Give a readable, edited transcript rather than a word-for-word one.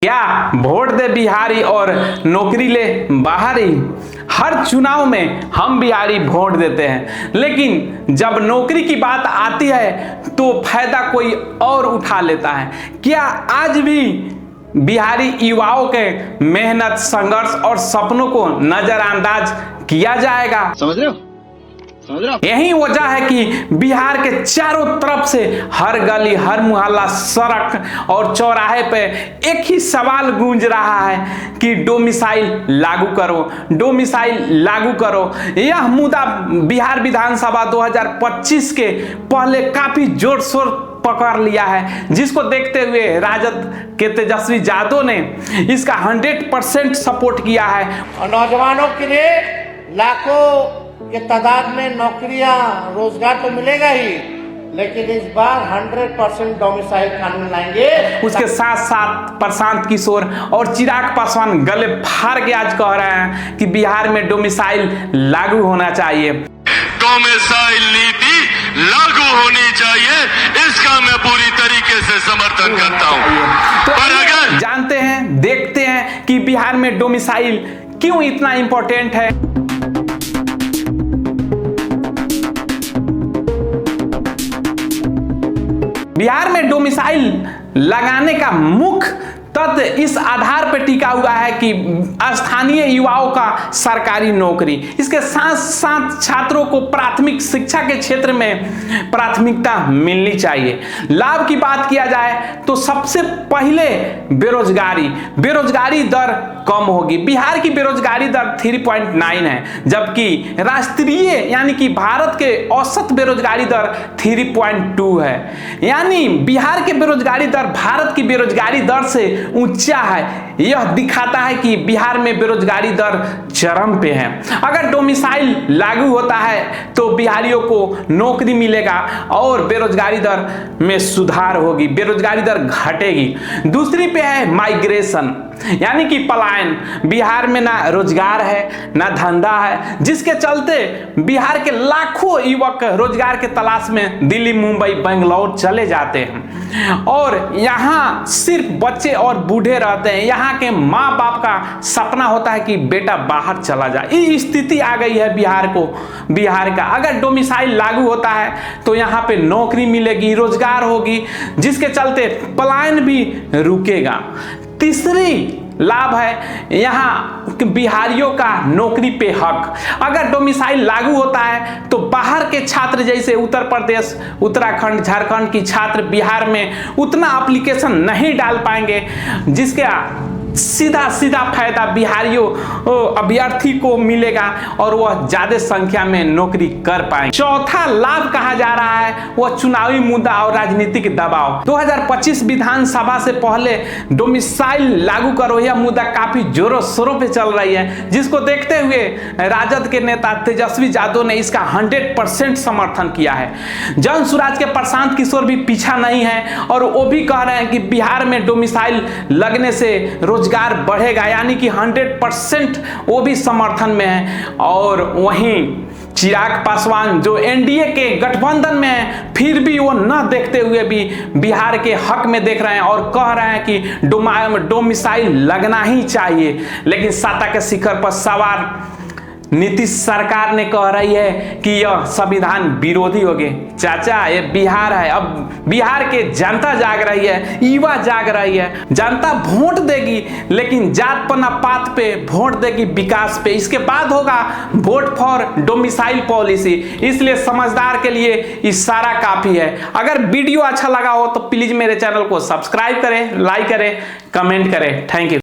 क्या वोट दे बिहारी और नौकरी ले बाहरी। हर चुनाव में हम बिहारी वोट देते हैं, लेकिन जब नौकरी की बात आती है तो फायदा कोई और उठा लेता है। क्या आज भी बिहारी युवाओं के मेहनत, संघर्ष और सपनों को नजरअंदाज किया जाएगा? समझ रहे हो? यही वजह है कि बिहार के चारों तरफ से हर गली, हर मुहल्ला, सड़क और चौराहे पे एक ही सवाल गूंज रहा है कि डोमिसाइल लागू करो, डोमिसाइल लागू करो। यह मुद्दा बिहार विधानसभा 2025 के पहले काफी जोर शोर पकड़ लिया है, जिसको देखते हुए राजद के तेजस्वी यादव ने इसका 100% सपोर्ट किया है। और नौजवानों के लिए लाखों के तादाद में नौकरियां, रोजगार तो मिलेगा ही, लेकिन इस बार 100% डोमिसाइल कानून लाएंगे। उसके साथ साथ प्रशांत किशोर और चिराग पासवान गले फाड़ के आज कह रहे हैं कि बिहार में डोमिसाइल लागू होना चाहिए। डोमिसाइल नीति लागू होनी चाहिए, इसका मैं पूरी तरीके से समर्थन करता हूं। तो पर अगर जानते हैं, देखते हैं कि बिहार में डोमिसाइल क्यों इतना इंपॉर्टेंट है। बिहार में डोमिसाइल लगाने का मुख्य तथ्य इस आधार पर टिका हुआ है कि स्थानीय युवाओं का सरकारी नौकरी, इसके साथ साथ छात्रों को प्राथमिक शिक्षा के क्षेत्र में प्राथमिकता मिलनी चाहिए। लाभ की बात किया जाए तो सबसे पहले बेरोजगारी दर कम होगी। बिहार की बेरोजगारी दर 3.9 है, जबकि राष्ट्रीय यानी कि भारत के औसत बेरोजगारी दर 3.2 है। यानी बिहार के बेरोजगारी दर भारत की बेरोजगारी दर से ऊंचा है। यह दिखाता है कि बिहार में बेरोजगारी दर चरम पे है। अगर डोमिसाइल लागू होता है तो बिहारियों को नौकरी मिलेगा और बेरोजगारी दर में सुधार होगी, बेरोजगारी दर घटेगी। दूसरी पे है माइग्रेशन यानी कि पलायन। बिहार में ना रोजगार है ना धंधा है, जिसके चलते बिहार के लाखों युवक रोजगार के तलाश में दिल्ली, मुंबई, बेंगलौर चले जाते हैं और यहाँ सिर्फ बच्चे और बूढ़े रहते हैं। यहाँ के माँ बाप का सपना होता है कि बेटा बाहर चला जाए। ये स्थिति आ गई है बिहार का। अगर डोमिसाइल लागू होता है तो यहाँ पे नौकरी मिलेगी, रोजगार होगी, जिसके चलते पलायन भी रुकेगा। तीसरी लाभ है यहाँ बिहारियों का नौकरी पे हक। अगर डोमिसाइल लागू होता है तो बाहर के छात्र जैसे उत्तर प्रदेश, उत्तराखंड, झारखंड की छात्र बिहार में उतना एप्लीकेशन नहीं डाल पाएंगे, जिसका सीधा फायदा बिहारियों अभ्यर्थी को मिलेगा और वह ज्यादा संख्या में नौकरी कर पाएंगे। चौथा लाभ कहा जा रहा है वह चुनावी मुद्दा और राजनीतिक दबाव। 2025 विधानसभा से पहले डोमिसाइल लागू करो, यह मुद्दा काफी जोरों शोरों पे चल रही है, जिसको देखते हुए राजद के नेता तेजस्वी यादव ने इसका 100% समर्थन किया है। जन सुराज के प्रशांत किशोर भी पीछा नहीं है और वो भी कह रहे हैं कि बिहार में डोमिसाइल लगने से रोजगार बढ़ेगा, यानी कि 100% वो भी समर्थन में है। और वहीं चिराग पासवान जो एनडीए के गठबंधन में है, फिर भी वो न देखते हुए भी बिहार के हक में देख रहे हैं और कह रहे हैं कि डोमिसाइल लगना ही चाहिए। लेकिन सत्ता के शिखर पर सवार नीतीश सरकार ने कह रही है कि यह संविधान विरोधी होगी। चाचा, ये बिहार है, अब बिहार के जनता जाग रही है, युवा जाग रही है। जनता वोट देगी, लेकिन जात पना पात पे वोट देगी, विकास पे। इसके बाद होगा वोट फॉर डोमिसाइल पॉलिसी। इसलिए समझदार के लिए इशारा काफी है। अगर वीडियो अच्छा लगा हो तो प्लीज मेरे चैनल को सब्सक्राइब करें, लाइक करें, कमेंट करें। Thank you.